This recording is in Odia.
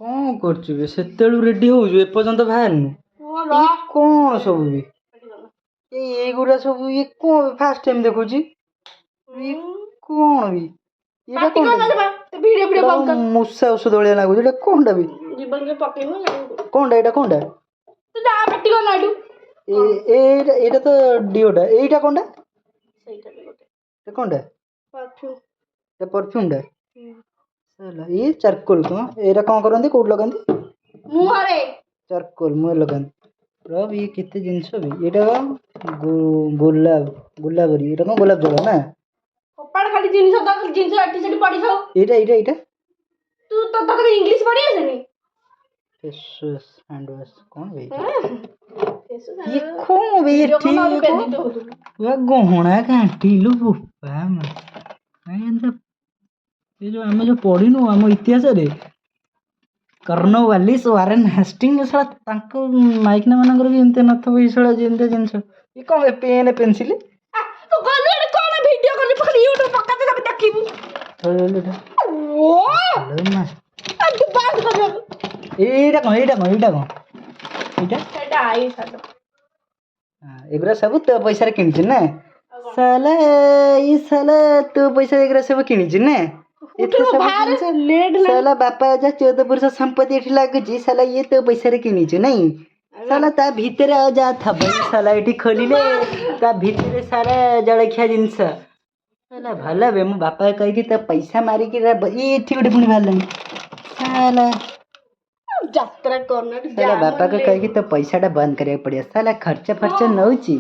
କ'ଣ କରୁଛୁ ବେ ସେତେବେଳୁ ରେଡ଼ି ହଉଛୁ ଏପର୍ଯ୍ୟନ୍ତ ବାହାରିନୁ ଇଏ କ'ଣ ସବୁ ବି ଏଇଗୁଡ଼ା ସବୁ ଇଏ କ'ଣ ଫାଷ୍ଟ ଟାଇମ୍ ଦେଖୁଛି ଇଏ କ'ଣ ବି ଏଇଟା କ'ଣ ମୂଷା ଔଷଧ ଭଳିଆ ଲାଗୁଛି ଏଇଟା କ'ଣ ବି କ'ଣଟା ଏଇଟା କ'ଣ ଏଇଟା ତ ଡିଓଟା ଏଇଟା କ'ଣଟା ଏଇଟା କ'ଣଟା ଏଇଟା ପରଫ୍ୟୁମ୍ଟା ହେଲା ଇଏ ଚାରକୋଲ୍ କ'ଣ ଏଇଟା କ'ଣ କରନ୍ତି କେଉଁଠି ଲଗାନ୍ତି ମୁହଁରେ ଚାରକୋଲ୍ ମୁହଁରେ ଲଗାନ୍ତି ରହ ଇଏ କେତେ ଜିନିଷ ବି ଏଇଟା ଗୋଲାପରୀ ଏଇଟା କ'ଣ ଗୋଲାପ ଜଳ ନା କପାଳ ଖାଲି ଜିନିଷ ଏଠି ସେଠି ପଡ଼ିଥାଉ ଏଇଟା ଏଇଟା ଏଇଟା ତୁ ତତେ ଇଂଲିଶ ପଢ଼ି ଆସେନି ଫେସ୍ ୱାଶ୍ ହ୍ୟାଣ୍ଡ ୱାଶ୍ କ'ଣ ବେ ଇଏ କ'ଣ ବେ ଏଠି ଗହଣା ଘାଣ୍ଟିଲୁ ବୋପା ମା ଏ ଯେଉଁ ଆମେ ଯେଉଁ ପଢ଼ିନୁ ଆମ ଇତିହାସରେ କର୍ଣ୍ଣୱାଲିସ୍ ୱାରେନ୍ ହାଷ୍ଟିଙ୍ଗ୍ ଶଳା ତାଙ୍କ ମାଇକିନା ମାନଙ୍କର ବି ଏମିତି ନଥିବ ଏଇ ଶଳା ଯେମିତିଆ ଜିନିଷ ଇଏ କ'ଣ ପେନ୍ ପେନ୍ସିଲ୍ ଏଇଟା କ'ଣ ଏଇଟା କ'ଣ ଏଇଟା କ'ଣ ଏଇଟା ଏଗୁଡ଼ା ସବୁ ତୋ ପଇସାରେ କିଣିଛୁ ନା ସାଲା ଇଏ ସାଲା ତୋ ପଇସା ଏଗୁଡ଼ା ସବୁ କିଣିଛୁ ନା ଏତେ ସବୁ ଜିନିଷ ସାଲା ବାପା ଯା 14 ବର୍ଷ ସମ୍ପତ୍ତି ଏଠି ଲାଗୁଛି ସାଲା ଇଏ ତୋ ପଇସାରେ କିଣିଛୁ ନାଇଁ ସାଲା ତା ଭିତରେ ଆଉ ଯାହା ଥବ ସାଲା ଏଠି ଖୋଲିଲେ ତା ଭିତରେ ସାରା ଜଳଖିଆ ଜିନିଷ ସାଲା ଭଲ ବେ ମୋ ବାପା କହିକି ତା ପଇସା ମାରିକି ଏଠି ଗୋଟେ ପୁଣି ବାହାରିଲାଣି ସାଲା ଯାତ୍ରା କରନା ସାଲା ବାପା କହିକି ତ ପଇସାଟା ବନ୍ଦ କରିବାକୁ ପଡ଼ିବ ସାଲା ଖର୍ଚ୍ଚ ଫର୍ଚ୍ଚ ନଉଛି